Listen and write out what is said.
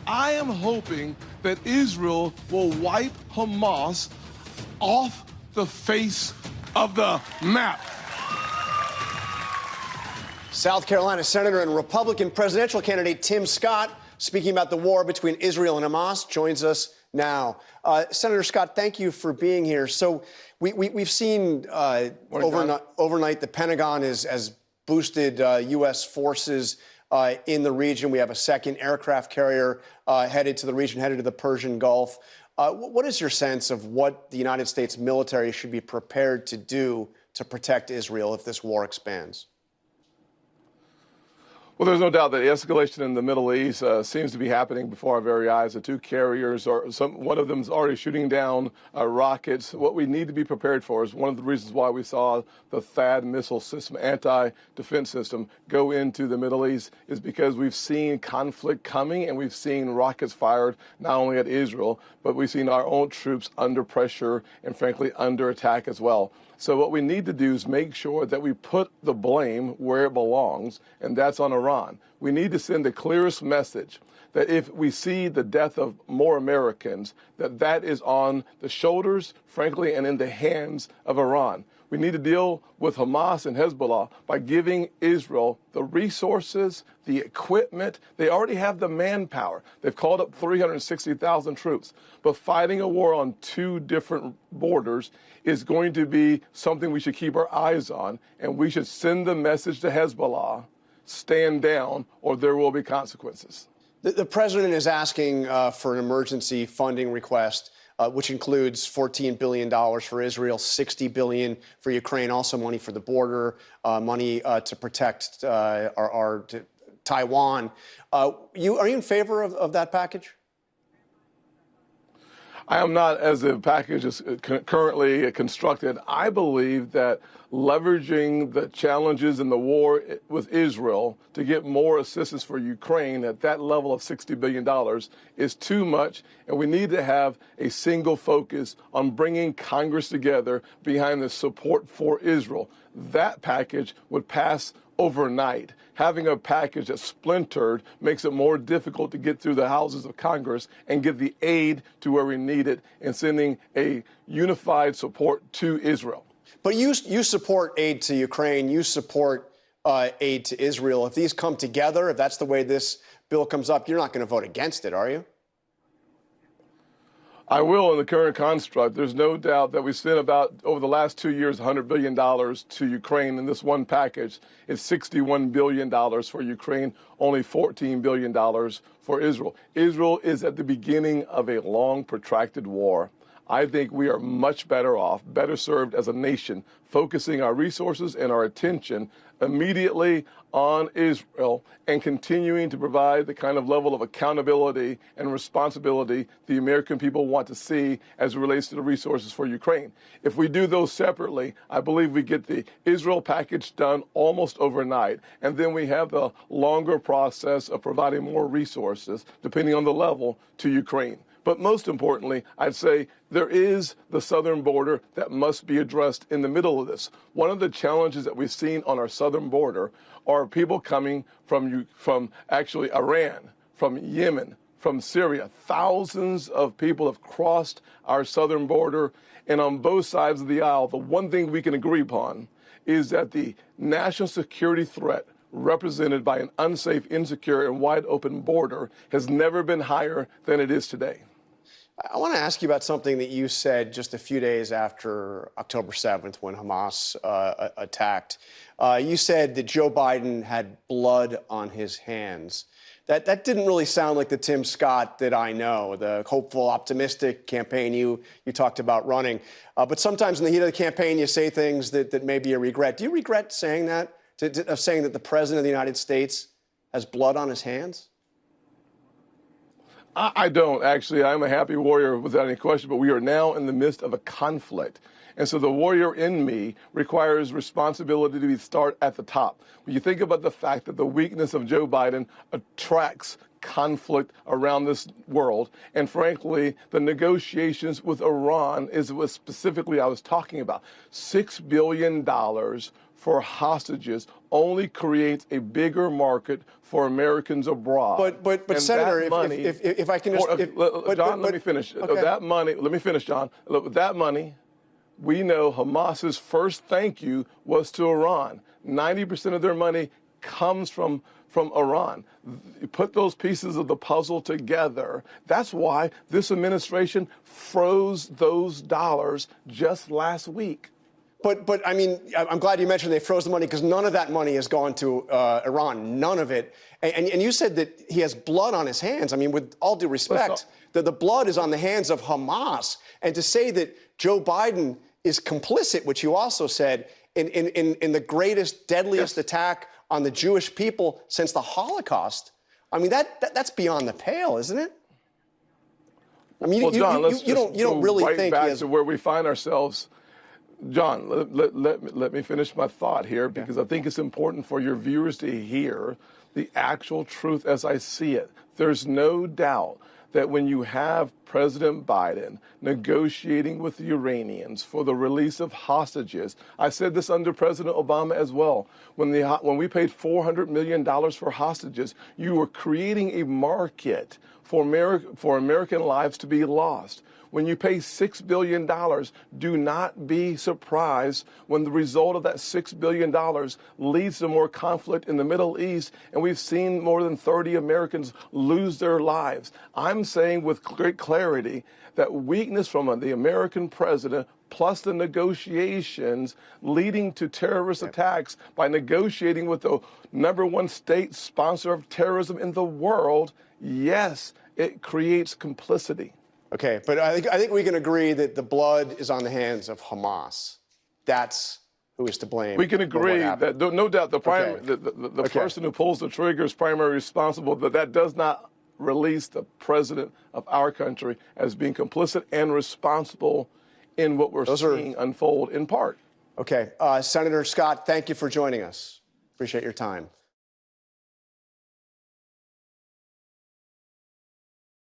I am hoping that Israel will wipe Hamas off the face of the map. South Carolina Senator and Republican presidential candidate Tim Scott, speaking about the war between Israel and Hamas, joins us now. Senator Scott, thank you for being here. So we've seen overnight the Pentagon has boosted U.S. forces in the region. We have a second aircraft carrier headed to the region, headed to the Persian Gulf. What is your sense of what the United States military should be prepared to do to protect Israel if this war expands? Well, there's no doubt that escalation in the Middle East seems to be happening before our very eyes. The two carriers, one of them is already shooting down rockets. What we need to be prepared for is one of the reasons why we saw the THAAD missile system, anti-defense system, go into the Middle East is because we've seen conflict coming and we've seen rockets fired not only at Israel, but we've seen our own troops under pressure and, frankly, under attack as well. So what we need to do is make sure that we put the blame where it belongs, and that's on Iran. We need to send the clearest message that if we see the death of more Americans, that is on the shoulders, frankly, and in the hands of Iran. We need to deal with Hamas and Hezbollah by giving Israel the resources, the equipment. They already have the manpower. They've called up 360,000 troops. But fighting a war on two different borders is going to be something we should keep our eyes on, and we should send the message to Hezbollah, stand down, or there will be consequences. The president is asking for an emergency funding request, which includes $14 billion for Israel, $60 billion for Ukraine, also money for the border, money to protect Taiwan. Are you in favor of that package? I am not, as the package is currently constructed. I believe that leveraging the challenges in the war with Israel to get more assistance for Ukraine at that level of $60 billion is too much, and we need to have a single focus on bringing Congress together behind the support for Israel. That package would pass overnight. Having a package that's splintered makes it more difficult to get through the houses of Congress and get the aid to where we need it in sending a unified support to Israel. But you support aid to Ukraine, you support aid to Israel. If these come together, if that's the way this bill comes up, you're not going to vote against it, are you? I will in the current construct. There's no doubt that we spent about, over the last 2 years, $100 billion to Ukraine in this one package. It's $61 billion for Ukraine, only $14 billion for Israel. Israel is at the beginning of a long, protracted war. I think we are much better off, better served as a nation, focusing our resources and our attention immediately on Israel and continuing to provide the kind of level of accountability and responsibility the American people want to see as it relates to the resources for Ukraine. If we do those separately, I believe we get the Israel package done almost overnight, and then we have the longer process of providing more resources, depending on the level, to Ukraine. But most importantly, I'd say there is the southern border that must be addressed in the middle of this. One of the challenges that we've seen on our southern border are people coming from actually Iran, from Yemen, from Syria. Thousands of people have crossed our southern border, and on both sides of the aisle, the one thing we can agree upon is that the national security threat represented by an unsafe, insecure, and wide-open border has never been higher than it is today. I want to ask you about something that you said just a few days after October 7th when Hamas attacked. You said that Joe Biden had blood on his hands. That didn't really sound like the Tim Scott that I know, the hopeful, optimistic campaign you talked about running. But sometimes in the heat of the campaign, you say things that maybe you regret. Do you regret saying that, of saying that the President of the United States has blood on his hands? I don't, actually. I'm a happy warrior without any question, but we are now in the midst of a conflict. And so the warrior in me requires responsibility to start at the top. When you think about the fact that the weakness of Joe Biden attracts conflict around this world, and frankly, the negotiations with Iran is what specifically I was talking about. $6 billion for hostages only creates a bigger market for Americans abroad. But Senator, if I can just, John, let me finish. Okay. That money, let me finish, John. Look, that money, we know Hamas's first thank you was to Iran. 90% of their money comes from Iran. You put those pieces of the puzzle together. That's why this administration froze those dollars just last week. But I mean, I'm glad you mentioned they froze the money, because none of that money has gone to Iran, none of it. And you said that he has blood on his hands. I mean, with all due respect, that the blood is on the hands of Hamas. And to say that Joe Biden is complicit, which you also said, in the greatest, deadliest attack on the Jewish people since the Holocaust, I mean, that's beyond the pale, isn't it? I mean, well, John, you don't really right think back to where we find ourselves. John, let me finish my thought here, because I think it's important for your viewers to hear the actual truth as I see it. There's no doubt that when you have President Biden negotiating with the Iranians for the release of hostages, I said this under President Obama as well, when we paid $400 million for hostages, you were creating a market for American lives to be lost. When you pay $6 billion, do not be surprised when the result of that $6 billion leads to more conflict in the Middle East, and we've seen more than 30 Americans lose their lives. I'm saying with great clarity that weakness from the American president, plus the negotiations leading to terrorist attacks by negotiating with the #1 state sponsor of terrorism in the world, yes, it creates complicity. Okay, but I think we can agree that the blood is on the hands of Hamas. That's who is to blame. We can agree that, no doubt, the person who pulls the trigger is primarily responsible, but that does not release the president of our country as being complicit and responsible in what we're seeing unfold in part. Okay, Senator Scott, thank you for joining us. Appreciate your time.